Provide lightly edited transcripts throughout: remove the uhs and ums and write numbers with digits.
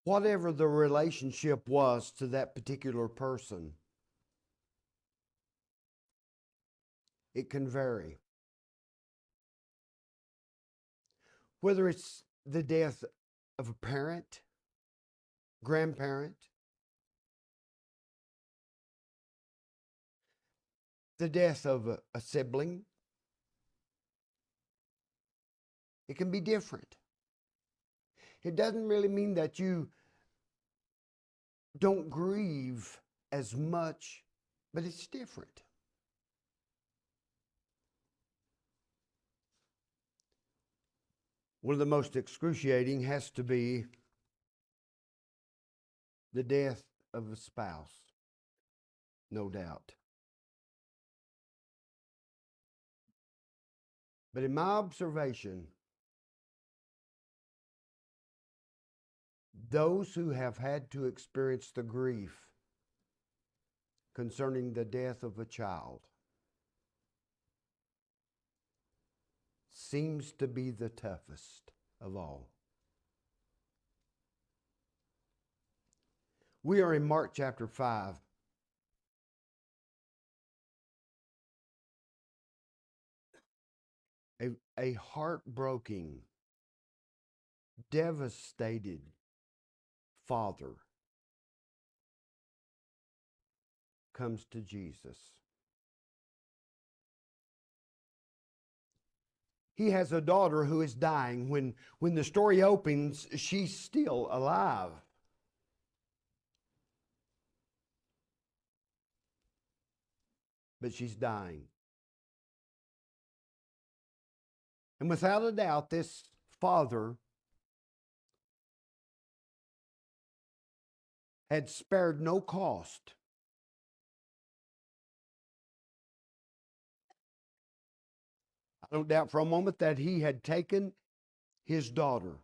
whatever the relationship was to that particular person, it can vary. Whether it's the death of a parent, grandparent, the death of a sibling, it can be different. It doesn't really mean that you don't grieve as much, but it's different. One of the most excruciating has to be the death of a spouse, no doubt. But in my observation, those who have had to experience the grief concerning the death of a child seems to be the toughest of all. We are in Mark chapter 5. A heartbroken, devastated father comes to Jesus. He has a daughter who is dying. When the story opens, she's still alive. But she's dying. And without a doubt, this father had spared no cost I don't doubt for a moment that he had taken his daughter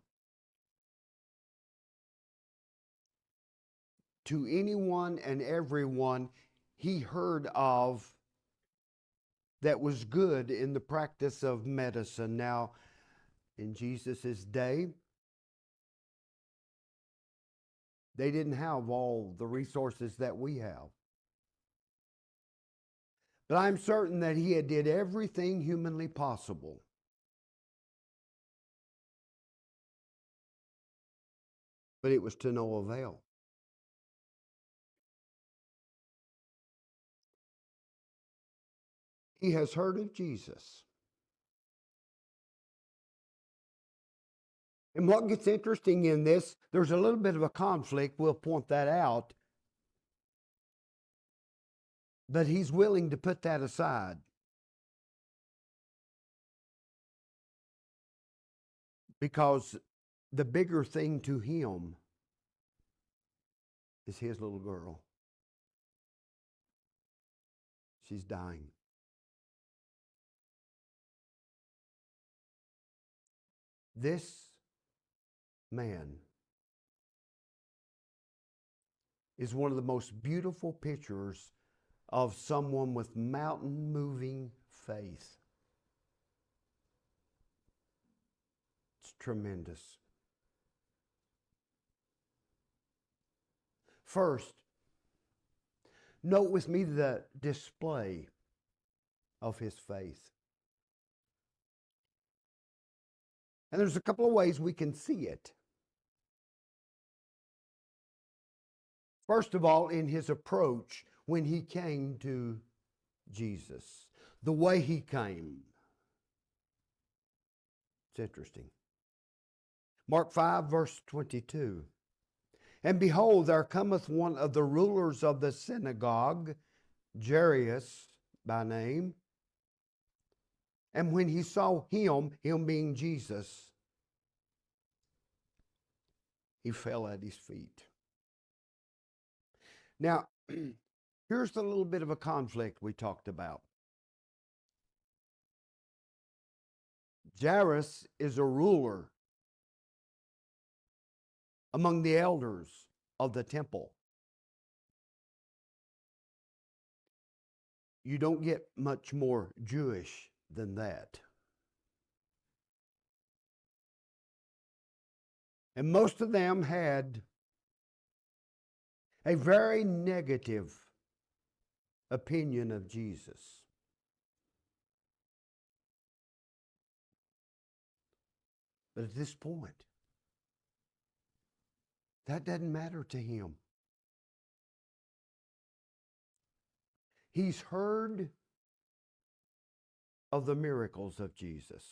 to anyone and everyone he heard of that was good in the practice of medicine. Now, in Jesus' day, they didn't have all the resources that we have. But I'm certain that he had did everything humanly possible but it was to no avail. He has heard of Jesus. And what gets interesting in this, there's a little bit of a conflict, we'll point that out, but he's willing to put that aside. Because the bigger thing to him is his little girl. She's dying. This man is one of the most beautiful pictures of someone with mountain moving faith. It's tremendous. First, note with me the display of his faith. And there's a couple of ways we can see it. First of all, in his approach when he came to Jesus, the way he came. It's interesting. Mark 5, verse 22. And behold, there cometh one of the rulers of the synagogue, Jairus by name. And when he saw him being Jesus, he fell at his feet. Now, here's a little bit of a conflict we talked about. Jairus is a ruler among the elders of the temple. You don't get much more Jewish than that. And most of them had a very negative opinion of Jesus. But at this point, that doesn't matter to him. He's heard of the miracles of Jesus.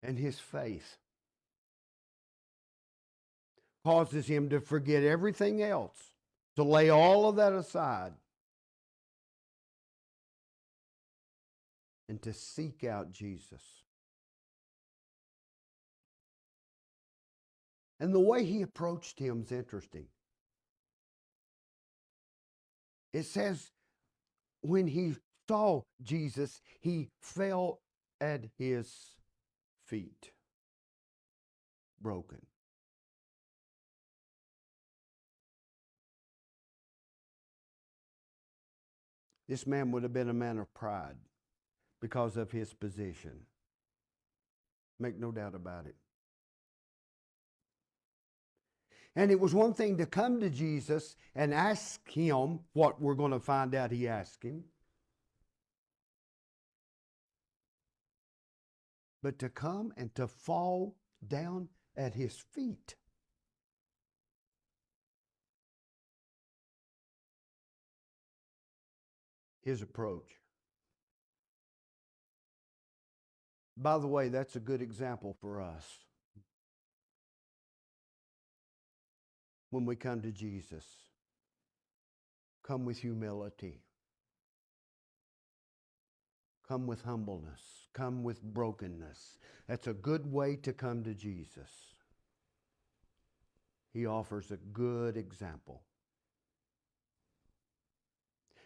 And his faith causes him to forget everything else, to lay all of that aside, and to seek out Jesus. And the way he approached him is interesting. It says when he saw Jesus, he fell at his feet, broken. This man would have been a man of pride because of his position. Make no doubt about it. And it was one thing to come to Jesus and ask him what we're going to find out he asked him. But to come and to fall down at his feet. His approach. By the way, that's a good example for us. When we come to Jesus, come with humility. Come with humbleness. Come with brokenness. That's a good way to come to Jesus. He offers a good example.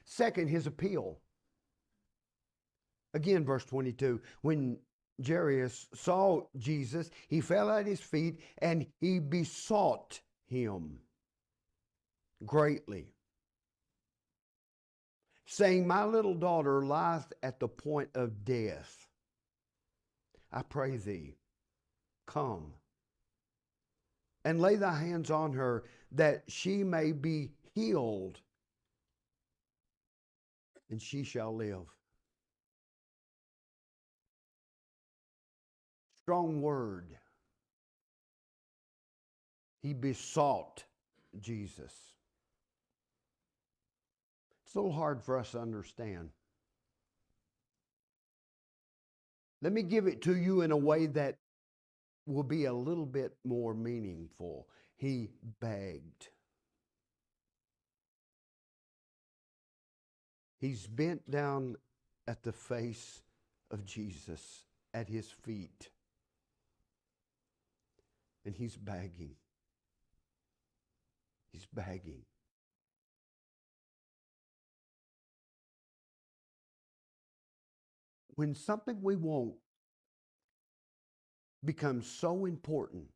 Second, his appeal. Again, verse 22, when Jairus saw Jesus, he fell at his feet and he besought him greatly, saying, "My little daughter lieth at the point of death. I pray thee, come and lay thy hands on her, that she may be healed, and she shall live." Strong word. He besought Jesus. It's a little hard for us to understand. Let me give it to you in a way that will be a little bit more meaningful. He begged. He's bent down at the face of Jesus, at his feet, and he's begging. He's begging. When something we want becomes so important,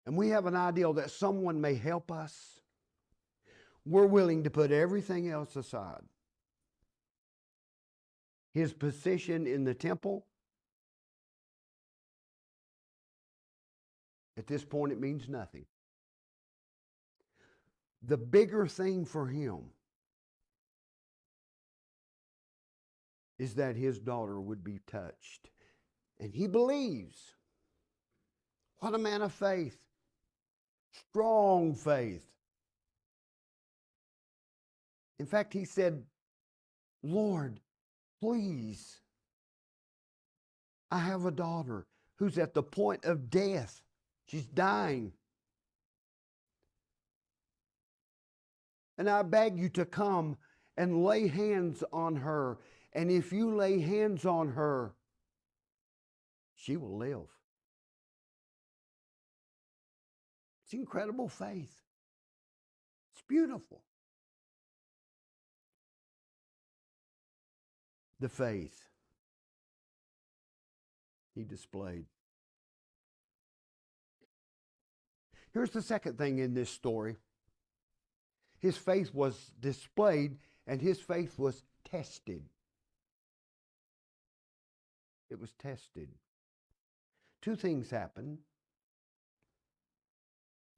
and we have an ideal that someone may help us, we're willing to put everything else aside. His position in the temple, at this point, it means nothing. The bigger thing for him is that his daughter would be touched. And he believes. What a man of faith. Strong faith. In fact, he said, "Lord, please, I have a daughter who's at the point of death. She's dying. And I beg you to come and lay hands on her. And if you lay hands on her, she will live." It's incredible faith. It's beautiful. The faith he displayed. Here's the second thing in this story. His faith was displayed and his faith was tested. It was tested. two things happened.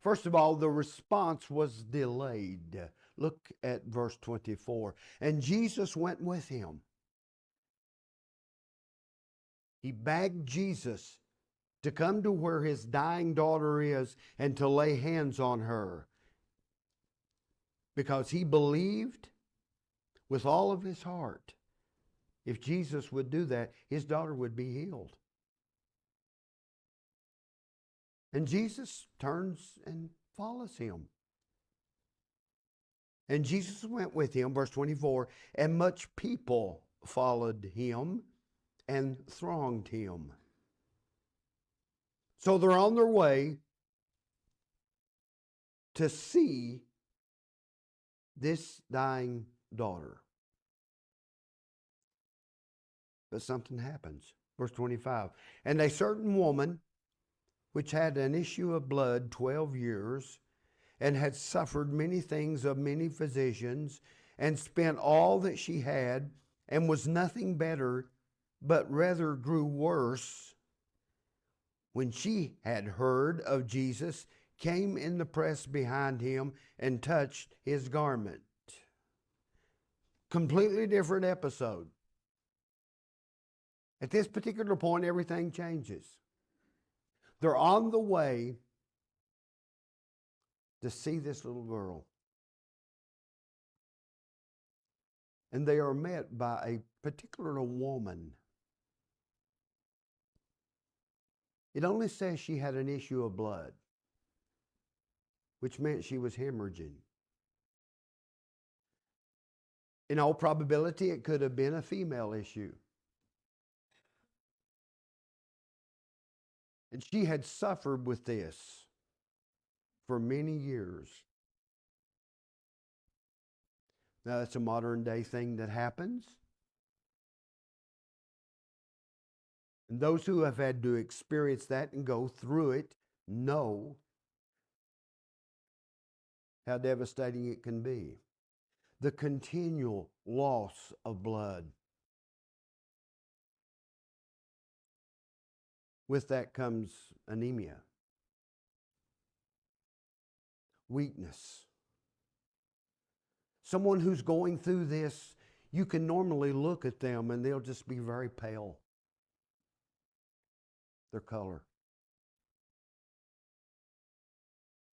First of all, the response was delayed. Look at verse 24. And Jesus went with him. He begged Jesus to come to where his dying daughter is and to lay hands on her, because he believed with all of his heart if Jesus would do that, his daughter would be healed. And Jesus turns and follows him. And Jesus went with him, verse 24, and much people followed him and thronged him. So they're on their way to see this dying daughter. But something happens. Verse 25. And a certain woman, which had an issue of blood 12 years, and had suffered many things of many physicians, and spent all that she had, and was nothing better, but rather grew worse, when she had heard of Jesus, came in the press behind him and touched his garment. Completely different episode. At this particular point, everything changes. They're on the way to see this little girl. And they are met by a particular woman. It only says she had an issue of blood, which meant she was hemorrhaging. In all probability, it could have been a female issue. And she had suffered with this for many years. Now, that's a modern day thing that happens. And those who have had to experience that and go through it know how devastating it can be. The continual loss of blood. With that comes anemia, weakness. Someone who's going through this, you can normally look at them and they'll just be very pale. Their color.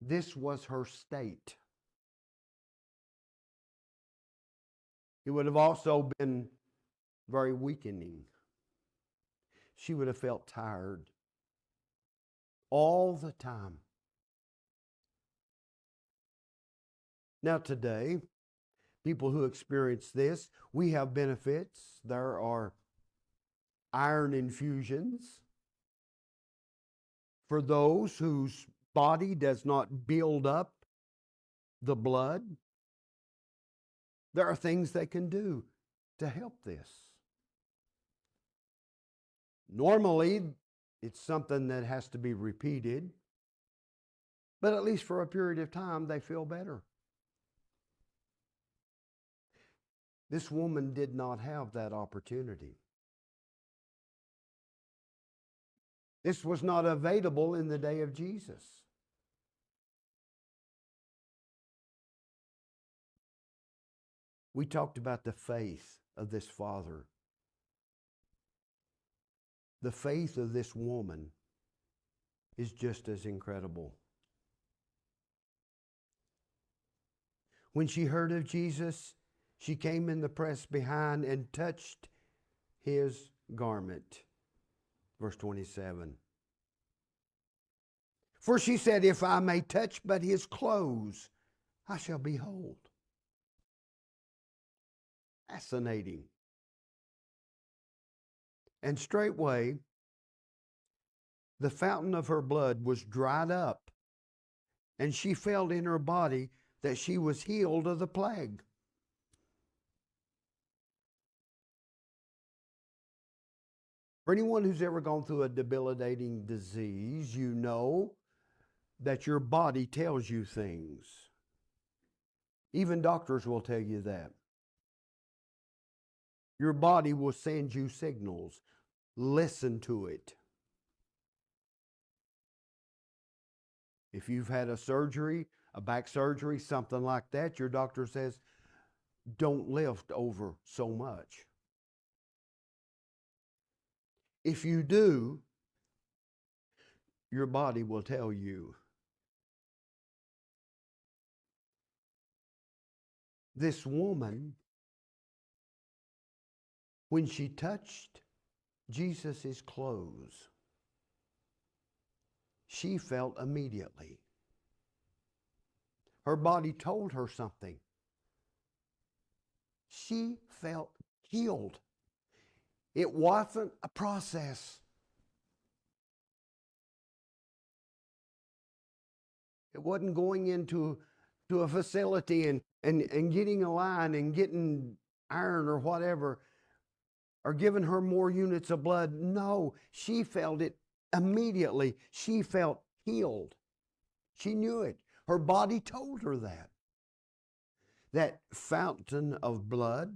This was her state. It would have also been very weakening. She would have felt tired all the time. Now today, people who experience this, we have benefits. There are iron infusions for those whose body does not build up the blood. There are things they can do to help this. Normally, it's something that has to be repeated, but at least for a period of time, they feel better. This woman did not have that opportunity. This was not available in the day of Jesus. We talked about the faith of this father. The faith of this woman is just as incredible. When she heard of Jesus, she came in the press behind and touched his garment. Verse 27. For she said, if I may touch but his clothes, I shall be whole. Fascinating. And straightway, the fountain of her blood was dried up, and she felt in her body that she was healed of the plague. For anyone who's ever gone through a debilitating disease, you know that your body tells you things. Even doctors will tell you that. Your body will send you signals. Listen to it. If you've had a surgery, a back surgery, something like that, your doctor says, don't lift over so much. If you do, your body will tell you. This woman, when she touched Jesus' clothes, she felt immediately. Her body told her something. She felt healed. It wasn't a process. It wasn't going into a facility and getting a line and getting iron or whatever, or giving her more units of blood. No, she felt it immediately. She felt healed. She knew it. Her body told her that. That fountain of blood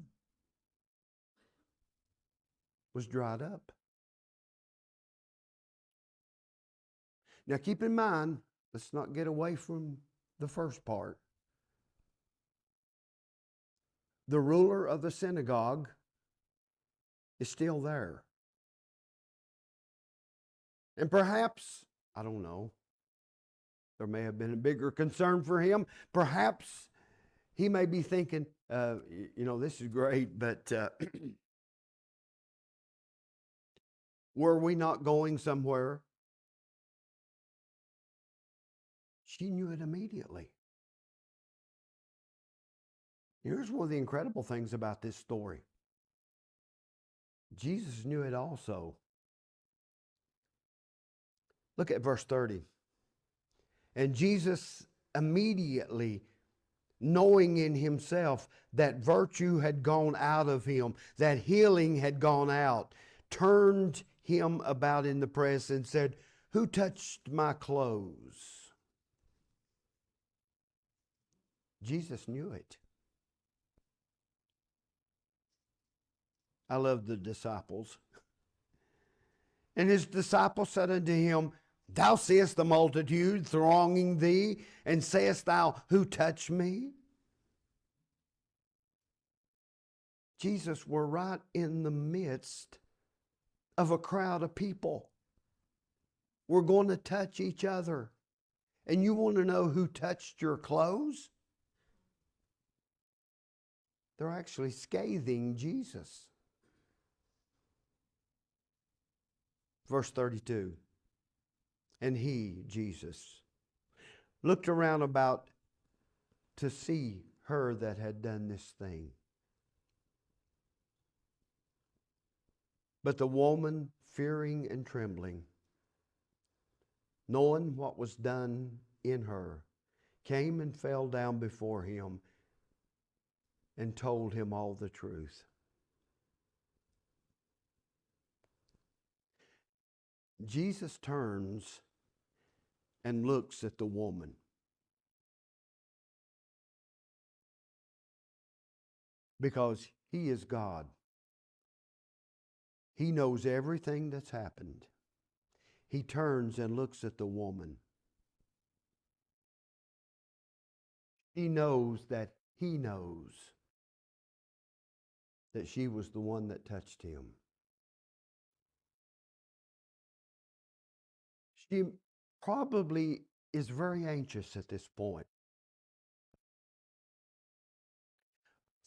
was dried up. Now keep in mind, let's not get away from the first part. The ruler of the synagogue is still there. And perhaps, I don't know, there may have been a bigger concern for him. Perhaps he may be thinking, this is great, but were we not going somewhere? She knew it immediately. Here's one of the incredible things about this story. Jesus knew it also. Look at verse 30. And Jesus immediately, knowing in himself that virtue had gone out of him, that healing had gone out, turned him about in the press and said, "Who touched my clothes?" Jesus knew it. I love the disciples. And his disciples said unto him, "Thou seest the multitude thronging thee, and sayest thou, Who touched me?" Jesus were right in the midst of a crowd of people. We're going to touch each other. And you want to know who touched your clothes? They're actually scathing Jesus. Verse 32. And he, Jesus, looked around about to see her that had done this thing. But the woman, fearing and trembling, knowing what was done in her, came and fell down before him and told him all the truth. Jesus turns and looks at the woman. Because he is God. He knows everything that's happened. He turns and looks at the woman. He knows that she was the one that touched him. She probably is very anxious at this point.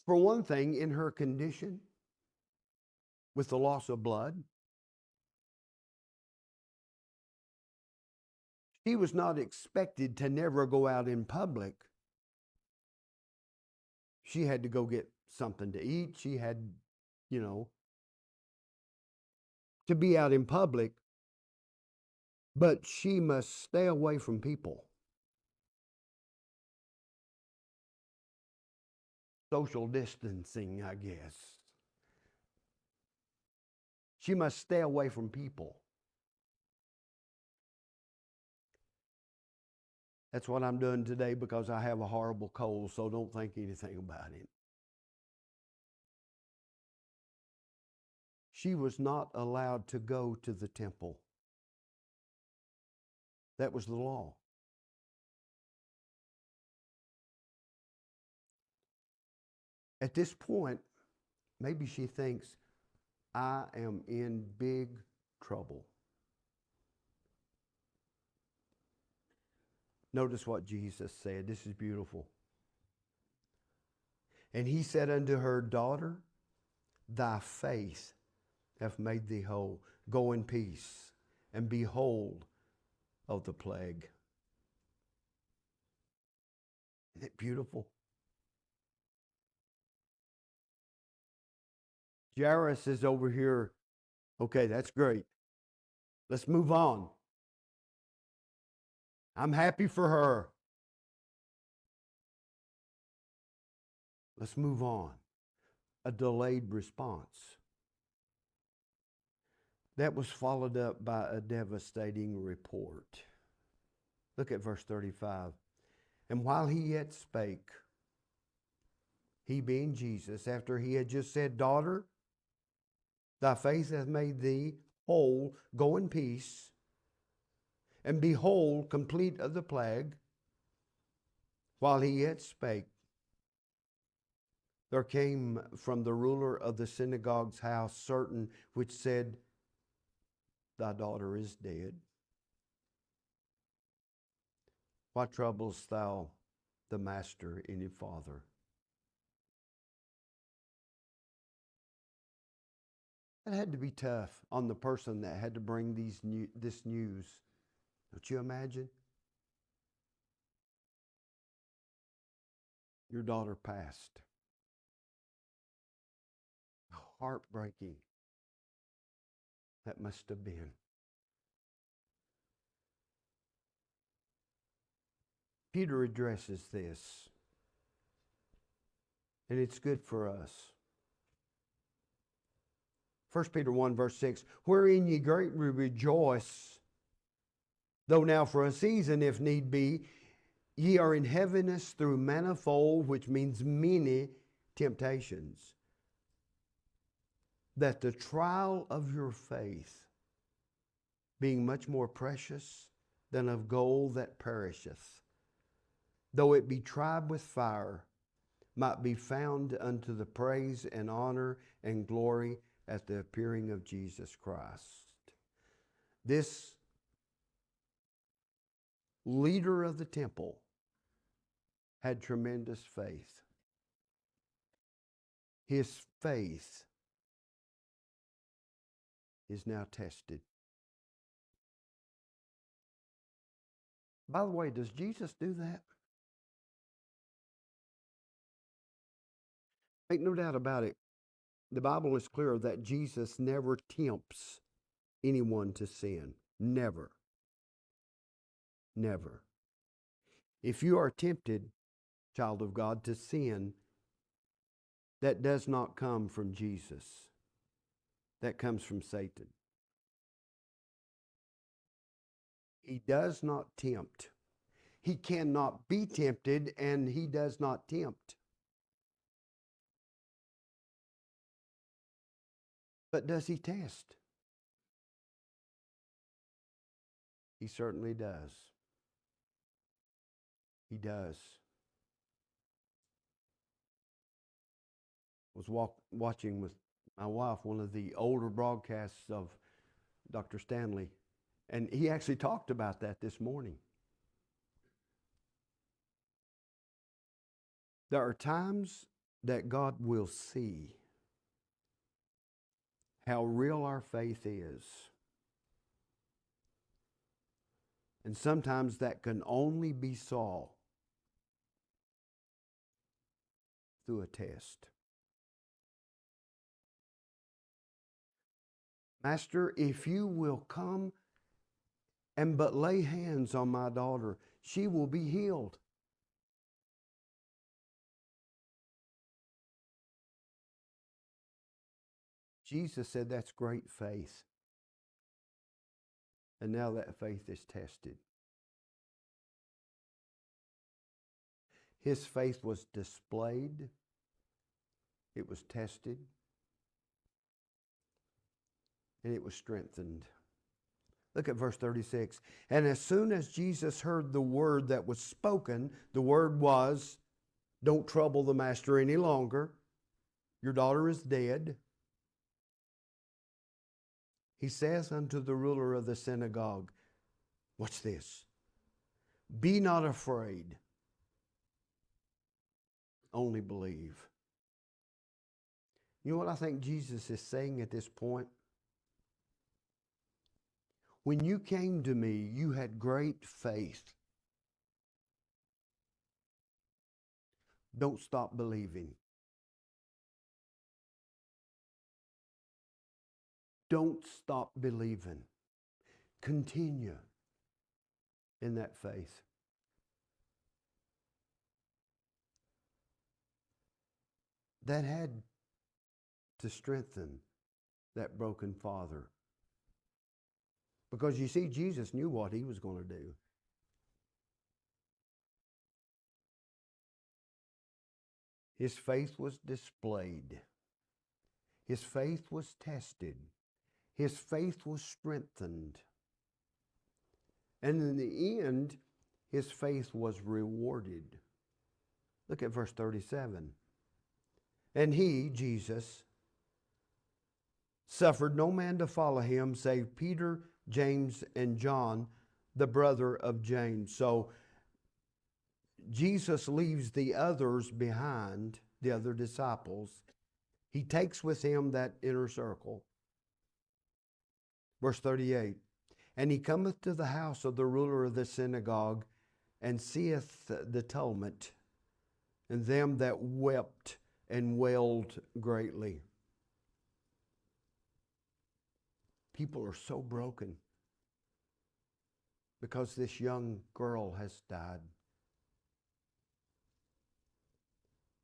For one thing, in her condition, with the loss of blood, she was not expected to never go out in public. She had to go get something to eat. She had, to be out in public, but she must stay away from people. Social distancing, I guess. She must stay away from people. That's what I'm doing today because I have a horrible cold, so don't think anything about it. She was not allowed to go to the temple. That was the law. At this point, maybe she thinks, I am in big trouble. Notice what Jesus said. This is beautiful. And he said unto her, Daughter, thy faith hath made thee whole. Go in peace, and be whole of the plague. Isn't it beautiful? Jairus is over here. Okay, that's great. Let's move on. I'm happy for her. Let's move on. A delayed response. That was followed up by a devastating report. Look at verse 35. And while he yet spake, he being Jesus, after he had just said, Daughter, thy faith hath made thee whole, go in peace, and be whole, complete of the plague. While he yet spake, there came from the ruler of the synagogue's house certain which said, Thy daughter is dead. Why troublest thou the master any farther? It had to be tough on the person that had to bring this news. Don't you imagine? Your daughter passed. Heartbreaking that must have been. Peter addresses this, and it's good for us. 1 Peter 1 verse 6, wherein ye greatly rejoice, though now for a season, if need be, ye are in heaviness through manifold, which means many temptations, that the trial of your faith, being much more precious than of gold that perisheth, though it be tried with fire, might be found unto the praise and honor and glory at the appearing of Jesus Christ. This leader of the temple had tremendous faith. His faith is now tested. By the way, does Jesus do that? Make no doubt about it. The Bible is clear that Jesus never tempts anyone to sin. Never. Never. If you are tempted, child of God, to sin, that does not come from Jesus. That comes from Satan. He does not tempt. He cannot be tempted, and he does not tempt. But does he test? He certainly does. He does. I was watching with my wife one of the older broadcasts of Dr. Stanley, and he actually talked about that this morning. There are times that God will see how real our faith is. And sometimes that can only be saw through a test. Master, if you will come and but lay hands on my daughter, she will be healed. Jesus said that's great faith. And now that faith is tested. His faith was displayed. It was tested. And it was strengthened. Look at verse 36. And as soon as Jesus heard the word that was spoken, the word was, don't trouble the master any longer. Your daughter is dead. He says unto the ruler of the synagogue, watch this, be not afraid, only believe. You know what I think Jesus is saying at this point? When you came to me, you had great faith. Don't stop believing. Don't stop believing. Continue in that faith. That had to strengthen that broken father. Because you see, Jesus knew what he was going to do. His faith was displayed. His faith was tested. His faith was strengthened. And in the end, his faith was rewarded. Look at verse 37. And he, Jesus, suffered no man to follow him save Peter, James, and John, the brother of James. So Jesus leaves the others behind, the other disciples. He takes with him that inner circle. Verse 38. And he cometh to the house of the ruler of the synagogue, and seeth the tumult, and them that wept and wailed greatly. People are so broken because this young girl has died.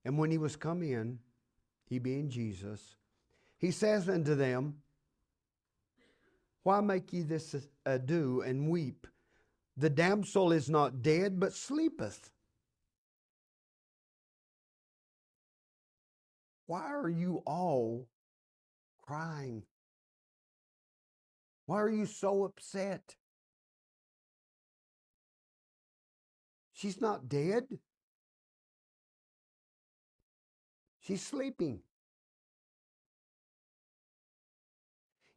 And when he was come in, he being Jesus, he says unto them, why make ye this ado and weep? The damsel is not dead, but sleepeth. Why are you all crying? Why are you so upset? She's not dead. She's sleeping.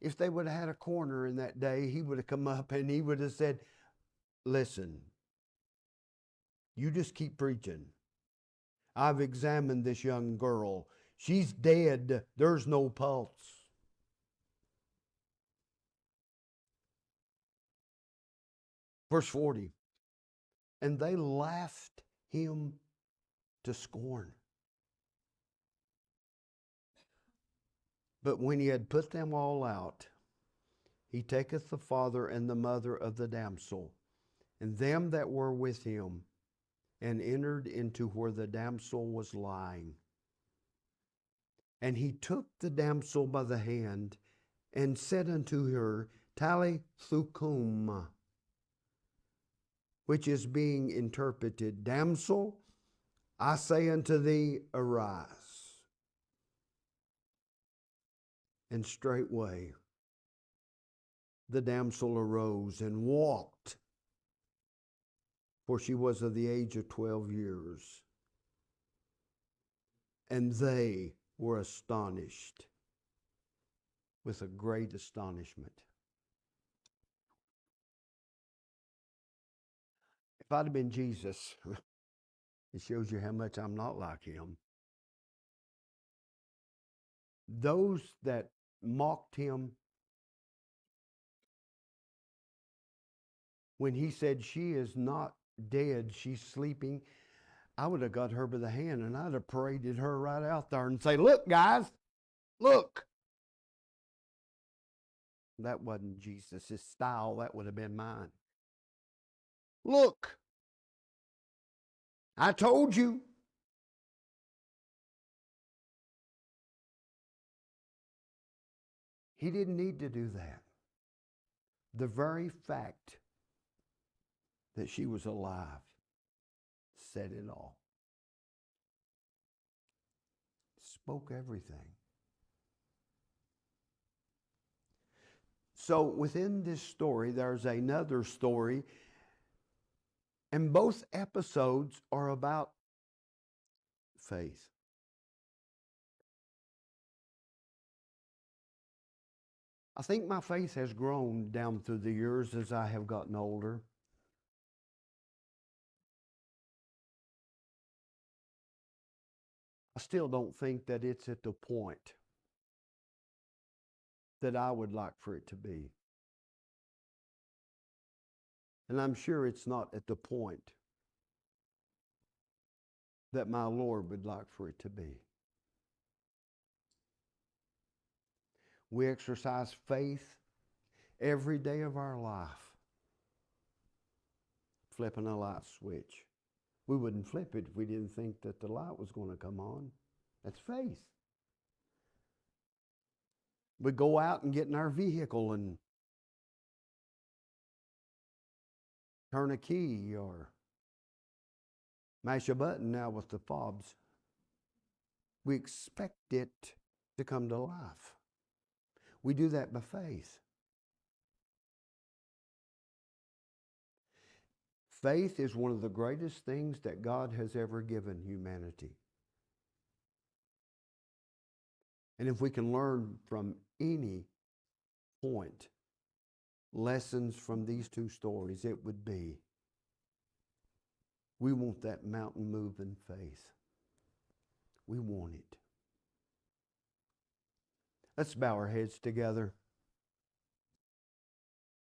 If they would have had a coroner in that day, he would have come up and he would have said, listen, you just keep preaching. I've examined this young girl. She's dead. There's no pulse. Verse 40. And they laughed him to scorn. But when he had put them all out, he taketh the father and the mother of the damsel, and them that were with him, and entered into where the damsel was lying. And he took the damsel by the hand, and said unto her, Talitha cum, which is being interpreted, Damsel, I say unto thee, arise. And straightway the damsel arose and walked, for she was of the age of 12 years. And they were astonished with a great astonishment. If I'd have been Jesus, it shows you how much I'm not like him. Those that mocked him when he said, she is not dead, she's sleeping, I would have got her by the hand and I'd have paraded her right out there and say, look, guys, look. That wasn't Jesus' style. That would have been mine. Look, I told you. He didn't need to do that. The very fact that she was alive said it all. Spoke everything. So within this story, there's another story, and both episodes are about faith. I think my faith has grown down through the years as I have gotten older. I still don't think that it's at the point that I would like for it to be. And I'm sure it's not at the point that my Lord would like for it to be. We exercise faith every day of our life. Flipping a light switch. We wouldn't flip it if we didn't think that the light was going to come on. That's faith. We go out and get in our vehicle and turn a key or mash a button now with the fobs. We expect it to come to life. We do that by faith. Faith is one of the greatest things that God has ever given humanity. And if we can learn from any point lessons from these two stories, it would be we want that mountain moving faith. We want it. Let's bow our heads together.